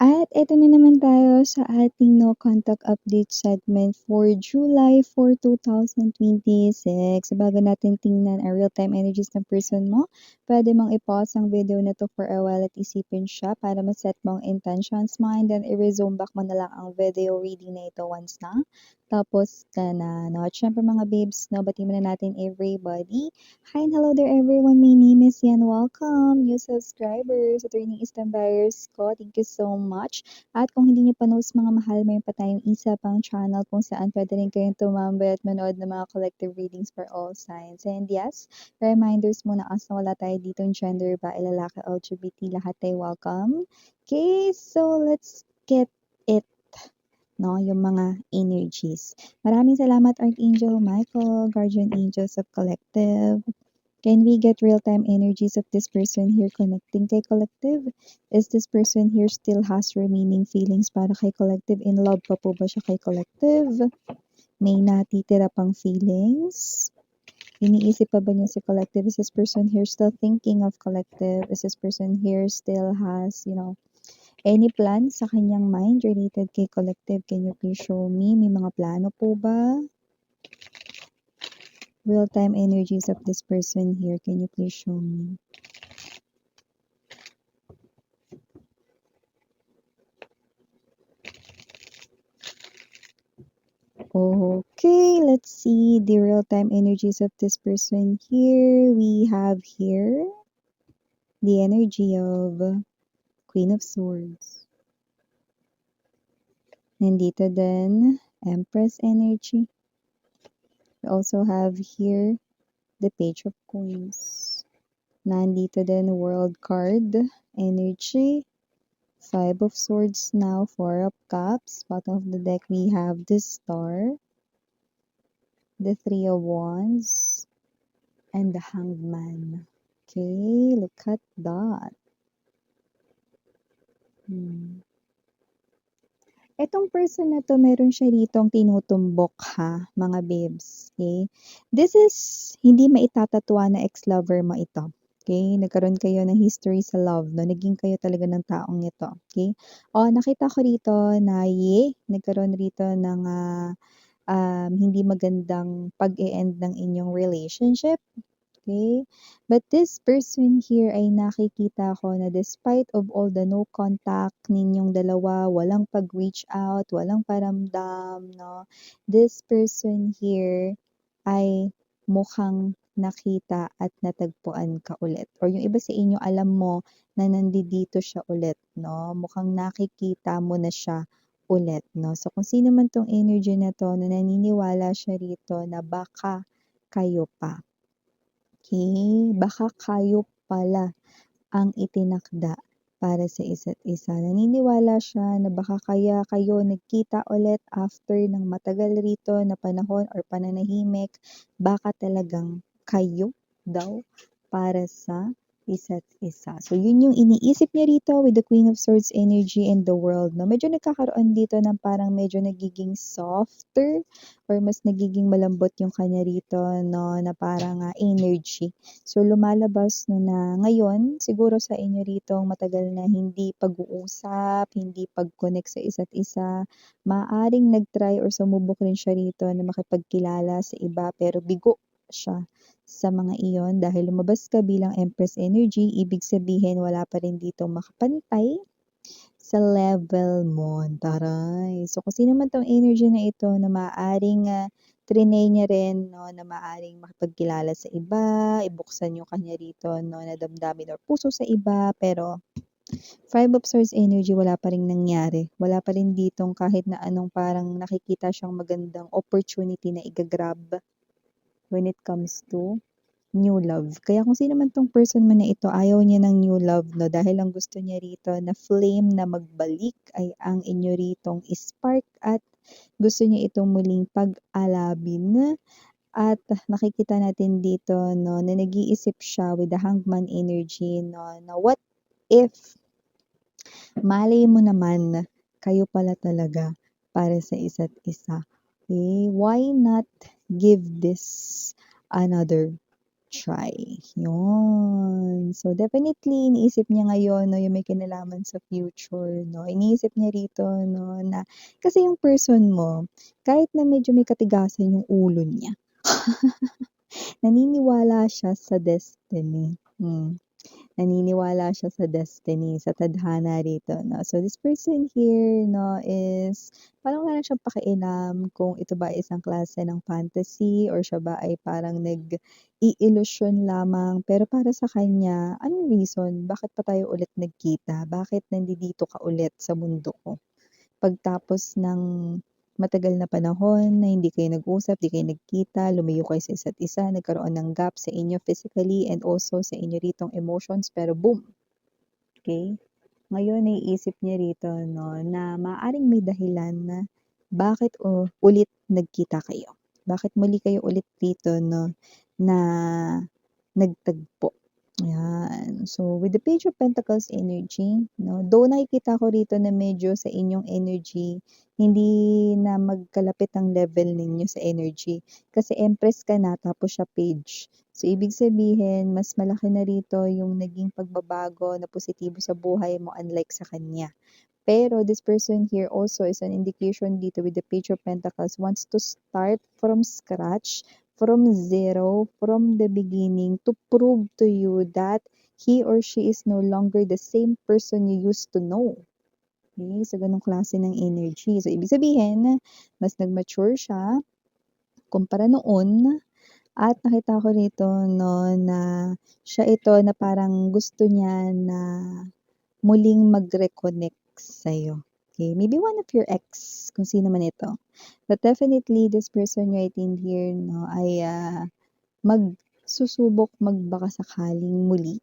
At eto na naman tayo sa ating no contact update segment for July 4, 2026. Bago natin tingnan ang real-time energies ng person mo, pwede mong i-pause ang video na to for a while at isipin siya para ma-set mo ang intentions mo and then i-resume back mo na lang ang video reading na ito once na. Tapos ka na, no? At syempre mga babes, no, batiin muna natin everybody. Hi and hello there everyone. My name is Yan. Welcome, new subscribers, returning Eastern buyers ko. Thank you so much. At kung hindi niyo pa knows mga mahal, mayroon pa tayong isa pang channel kung saan pwede rin kayong tumambay at manood ng mga collective readings for all signs. And yes, reminders muna as na wala tayo dito ng gender, bae, lalaki, LGBT, lahat tayo welcome. Okay, so let's get it, no, yung mga energies. Maraming salamat Archangel Michael, Guardian Angels of Collective. Can we get real-time energies of this person here connecting kay collective? Is this person here still has remaining feelings para kay collective? In love pa po ba siya kay collective? May natitira pang feelings? Iniisip pa ba niya si collective? Is this person here still thinking of collective? Is this person here still has, any plans sa kanyang mind related kay collective? Can you please show me? May mga plano po ba? Real-time energies of this person here. Can you please show me? Okay, let's see the real-time energies of this person here. We have here the energy of Queen of Swords. Nandito din, Empress energy. We also have here the Page of Coins. Nandito din World card energy. Five of Swords now, Four of Cups. Bottom of the deck we have the Star, the Three of Wands, and the Hanged Man. Okay, look at that. Etong person na to, meron siya ditong tinutumbok ha, mga babes. Okay? This is hindi maitatatuwa na ex-lover mo ito. Okay? Nagkaroon kayo ng history sa love, no? Naging kayo talaga ng taong ito. Okay? O, nakita ko rito na nagkaroon rito ng hindi magandang pag-e-end ng inyong relationship. Okay? But this person here ay nakikita ko na despite of all the no contact ninyong dalawa, walang pag-reach out, walang paramdam, no? This person here ay mukhang nakita at natagpuan ka ulit. Or yung iba sa inyo, alam mo na nandito siya ulit, no? Mukhang nakikita mo na siya ulit, no? So kung sino man tong energy na to, na naniniwala siya rito na baka kayo pa. Okay, baka kayo pala ang itinakda para sa isa't isa. Naniniwala siya na baka kaya kayo nagkita ulit after ng matagal rito na panahon or pananahimik, baka talagang kayo daw para sa isa't isa. So, yun yung iniisip niya rito with the Queen of Swords energy in the world. No? Medyo nagkakaroon dito ng parang medyo nagiging softer or mas nagiging malambot yung kanya rito, no, na parang energy. So, lumalabas no na ngayon, siguro sa inyo rito, matagal na hindi pag-uusap, hindi pag-connect sa isa't isa, maaring nag-try or sumubok rin siya rito na makipagkilala sa iba, pero bigo siya sa mga iyon dahil lumabas ka bilang Empress energy, ibig sabihin wala pa rin dito makapantay sa level mo. Taray! So, kung sino man tong energy na ito na maaaring trinay niya rin, no, na maaaring makipagkilala sa iba, ibuksan yung kanya rito, no, na damdamin or puso sa iba, pero Five of Swords energy, wala pa rin nangyari. Wala pa rin ditong kahit na anong parang nakikita siyang magandang opportunity na igagrab when it comes to new love. Kaya kung sino man tong person man na ito, ayaw niya ng new love, no? Dahil ang gusto niya rito na flame na magbalik ay ang inyo ritong spark at gusto niya itong muling pag-alabin. At nakikita natin dito, no, na nag-iisip siya with the Hangman energy, no, na what if malay mo naman kayo pala talaga para sa isa't isa. Okay? Why not give this another try. Yun. So, definitely, iniisip niya ngayon, no, yung may kinalaman sa future, no. Iniisip niya rito, no, na, kasi yung person mo, kahit na medyo may katigasan yung ulo niya, naniniwala siya sa destiny. Naniniwala siya sa destiny, sa tadhana rito, no. So, this person here, no, is parang wala siyang pakialam kung ito ba ay isang klase ng fantasy or siya ba ay parang nag-iilusyon lamang. Pero para sa kanya, anong reason? Bakit pa tayo ulit nagkita? Bakit nandito ka ulit sa mundo ko? Pagtapos ng matagal na panahon na hindi kayo nag-usap, di kayo nagkita, lumayo kayo sa isa't isa, nagkaroon ng gap sa inyo physically and also sa inyo ritong emotions, pero boom, okay? Ngayon naiisip niya rito, no, na maaaring may dahilan na bakit ulit nagkita kayo. Bakit muli kayo ulit dito, no, na nagtagpo. Ayan. So, with the Page of Pentacles energy, no, though nakikita ko rito na medyo sa inyong energy, hindi na magkalapit ang level ninyo sa energy. Kasi Empress ka na, tapos siya Page. So, ibig sabihin, mas malaki na rito yung naging pagbabago na positibo sa buhay mo unlike sa kanya. Pero this person here also is an indication dito with the Page of Pentacles wants to start from scratch, from zero, from the beginning to prove to you that he or she is no longer the same person you used to know. Okay? So, ganong klase ng energy. So, ibig sabihin, mas nag-mature siya kumpara noon. At nakita ko rito, no, na siya ito na parang gusto niya na muling mag-reconnect sa'yo. Okay? Maybe one of your ex, kung sino man ito. But definitely, this person right in here, no, ay magsusubok magbaka sakaling muli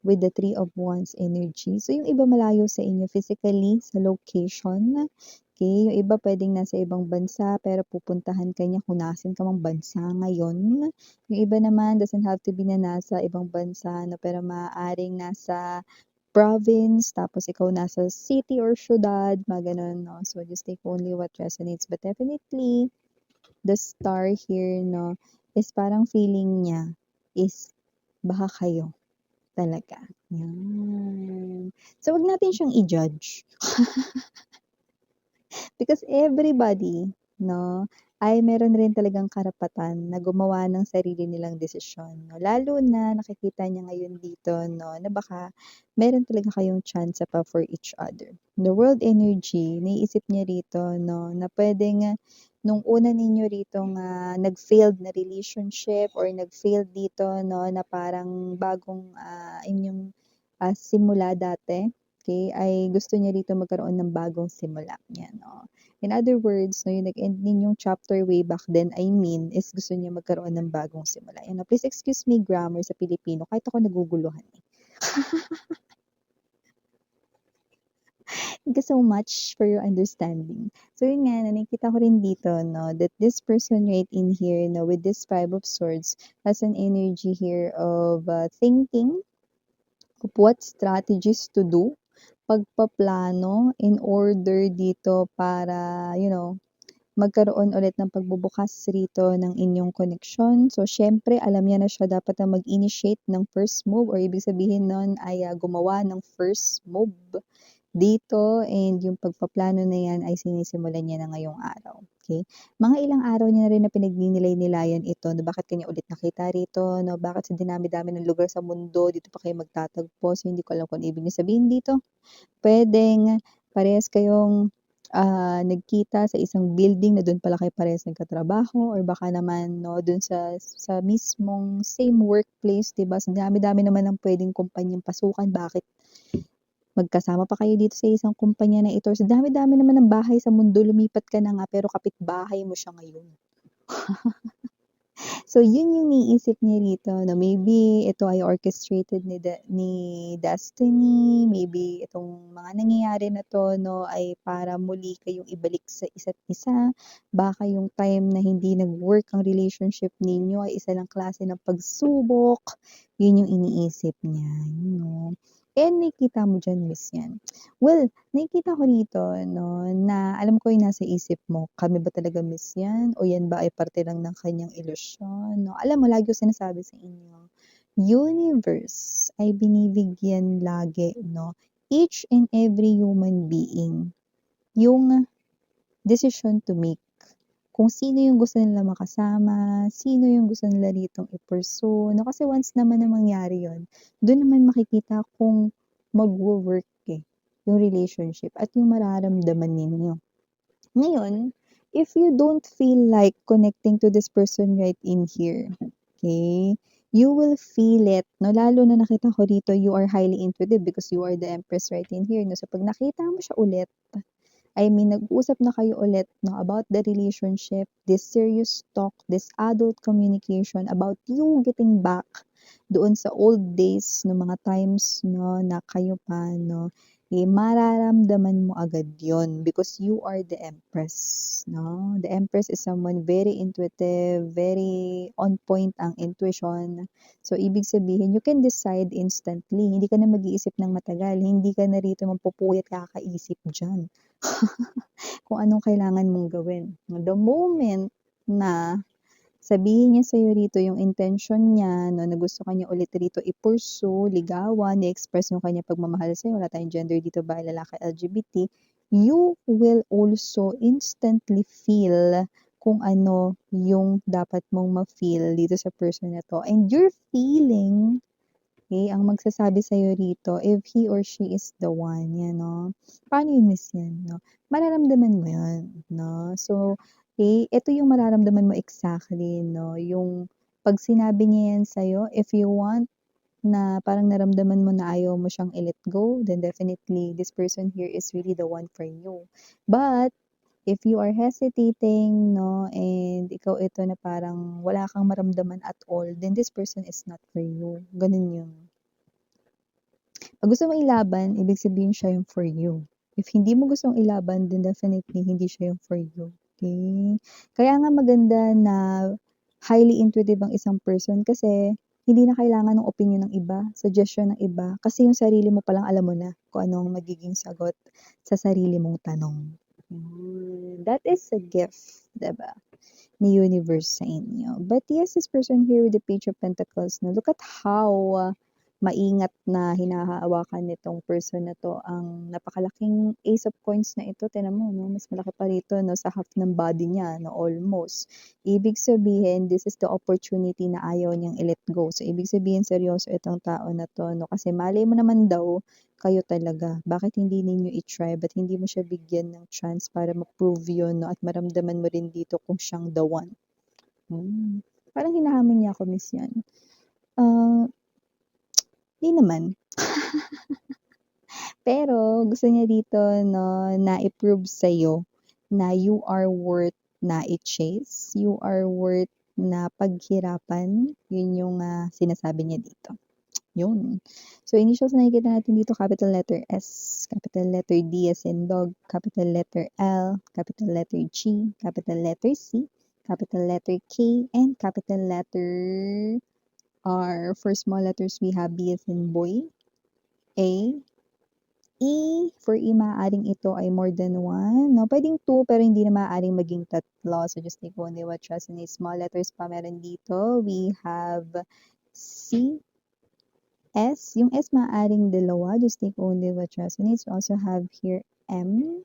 with the Three of Wands energy. So, yung iba malayo sa inyo physically, sa location. Okay? Yung iba pwedeng nasa ibang bansa, pero pupuntahan ka niya kung nasan ka mang bansa ngayon. Yung iba naman doesn't have to be na nasa ibang bansa, no, pero maaaring nasa province, tapos ikaw nasa city or syudad, mga ganun, no? So, just take only what resonates. But definitely, the star here, no, is parang feeling niya is baka kayo talaga. Yan. So, wag natin siyang i-judge. Because everybody, no, ay meron rin talagang karapatan na gumawa ng sarili nilang desisyon. No? Lalo na nakikita niya ngayon dito, no, na baka meron talaga kayong chance pa for each other. The world energy, naiisip niya rito, no, na pwedeng nung una ninyo rito nga nag-failed na relationship or nag-failed dito, no, na parang bagong inyong simula dati, okay, ay gusto niya rito magkaroon ng bagong simula. Yan, no. In other words, no, yung nag-end ninyong chapter way back then, I mean, is gusto niya magkaroon ng bagong simula. Yan, no. Please excuse me grammar sa Pilipino, kahit ako naguguluhan eh. Thank you so much for your understanding. So yun nga, nakikita ko rin dito, no, that this person right in here, no, with this Five of Swords, has an energy here of thinking of what strategies to do, pagpaplano in order dito para, magkaroon ulit ng pagbubukas rito ng inyong connection. So, syempre, alam niya na siya dapat na mag-initiate ng first move or ibig sabihin nun ay gumawa ng first move dito and yung pagpaplano na yan ay sinisimulan niya na ngayong araw. Okay? Mga ilang araw niya na rin na pinagninilay-nilayan ito na bakit kanya ulit nakita rito, no? Bakit sa dinami-dami ng lugar sa mundo, dito pa kayo magtatagpo. So, hindi ko alam kung ibig niya sabihin dito. Pwedeng parehas kayong nagkita sa isang building na doon pala kayo parehas nagkatrabaho or baka naman, no, doon sa mismong same workplace, 'di ba? Sa dami-dami naman ng pwedeng kumpanyang pasukan, bakit magkasama pa kayo dito sa isang kumpanya na ito? Sa dami-dami naman ng bahay sa mundo, lumipat ka na nga pero kapitbahay mo siya ngayon. So, yun yung iniisip niya rito na maybe ito ay orchestrated ni Destiny, maybe itong mga nangyayari na 'to, no, ay para muli kayong ibalik sa isa't isa. Baka yung time na hindi nag-work ang relationship ninyo ay isa lang klase ng pagsubok, yun yung iniisip niya, 'no. nakikita mo diyan, miss, 'yan. Well, nakikita ko rito 'no, na alam ko yung nasa isip mo, kami ba talaga miss 'yan o 'yan ba ay parte lang ng kanyang ilusyon 'no? Alam mo lagi ko sinasabi sa inyo, universe ay binibigyan lagi 'no, each and every human being yung desisyon to make. Kung sino yung gusto nila makasama, sino yung gusto nila ditong i-pursue 'no, kasi once naman na mangyari yun, dun naman makikita kung magwo-work, yung relationship at yung mararamdaman ninyo. Ngayon, if you don't feel like connecting to this person right in here, okay, you will feel it 'no, lalo na nakita ko dito you are highly intuitive because you are the Empress right in here 'no. So 'pag nakita mo siya ulit, I mean, nag-usap na kayo ulit 'no, about the relationship, this serious talk, this adult communication about you getting back doon sa old days no mga times 'no, na kayo pa 'no, mararamdaman mo agad yon because you are the Empress 'no. The Empress is someone very intuitive, very on point ang intuition. So, ibig sabihin you can decide instantly, hindi ka na mag-iisip ng matagal, hindi ka na rito magpupuyat kakaisip diyan. Kung anong kailangan mong gawin. The moment na sabihin niya sa'yo rito yung intention niya 'no, na gusto ka niya ulit rito i-pursue, ligawan, i-express yung kanyang pagmamahal sa'yo, wala tayong gender dito, babae, lalaki, LGBT, you will also instantly feel kung ano yung dapat mong ma-feel dito sa person na 'to. And your feeling, ang magsasabi sa'yo rito if he or she is the one, 'yan 'no. Paano yung miss 'yan 'no, mararamdaman mo 'yun 'no. So, ito yung mararamdaman mo exactly 'no, yung 'pag sinabi niya 'yan sa'yo, if you want na parang naramdaman mo na ayaw mo siyang i-let go, then definitely this person here is really the one for you. But, if you are hesitating 'no, and ikaw ito na parang wala kang maramdaman at all, then this person is not for you, gano'n 'yun. 'Pag gusto mong ilaban, ibig sabihin siya yung for you. If hindi mo gustong ilaban, then definitely hindi siya yung for you, okay? Kaya nga maganda na highly intuitive ang isang person kasi hindi na kailangan ng opinyon ng iba, suggestion ng iba, kasi yung sarili mo palang alam mo na kung ano ang magiging sagot sa sarili mong tanong. That is a gift, 'di ba, ni universe sa inyo. But yes, this person here with the Page of Pentacles, no, look at how maingat na hinahawakan nitong person na 'to ang napakalaking Ace of Coins na ito. Tignan mo 'no, mas malaki pa rito 'no, sa half ng body niya 'no, almost. Ibig sabihin, this is the opportunity na ayaw niyang i-let go. So, ibig sabihin seryoso itong tao na 'to 'no, kasi malay mo naman daw, kayo talaga. Bakit hindi ninyo i-try, ba't hindi mo siya bigyan ng chance para ma-prove yun 'no, at maramdaman mo rin dito kung siyang the one. Parang hinahamon niya ako, miss, 'yan. Ah, 'di naman. Pero gusto niya dito 'no, na i-prove sa'yo na you are worth na i-chase, you are worth na paghirapan, yun yung, sinasabi niya dito, yun. So, initials na nakikita natin dito, capital letter S, capital letter D as in dog, capital letter L, capital letter G, capital letter C, capital letter K, and capital letter R. For small letters, we have B as in boy, A, E. For E, maaaring ito ay more than one, no? Pwedeng two, pero hindi na maaaring maging tatlo. So, just take only what resonates. Small letters pa meron dito. We have C, S. Yung S maaaring dalawa. Just take only what resonates. We also have here M,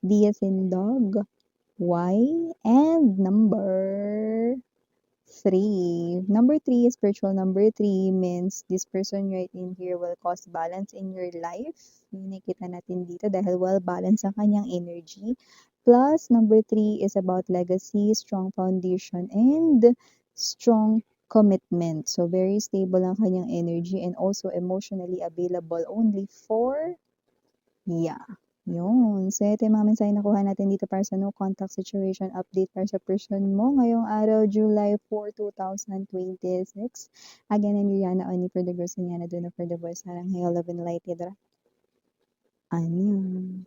D as in dog, Y, and number 3. Number 3 is spiritual. Number 3 means this person right in here will cause balance in your life. Yung nakikita natin dito dahil well balance ang kanyang energy. Plus, number 3 is about legacy, strong foundation, and strong commitment. So, very stable ang kanyang energy and also emotionally available only for, yeah. Yun. So, ito yung mga mensahe nakuha natin dito para sa no contact situation update para sa person mo ngayong araw, July 4, 2026. Again, I'm Juliana Oni for the girls and Yana Duna for the boys. Sarang Hail, Love and Light. Yadra. Annyeong.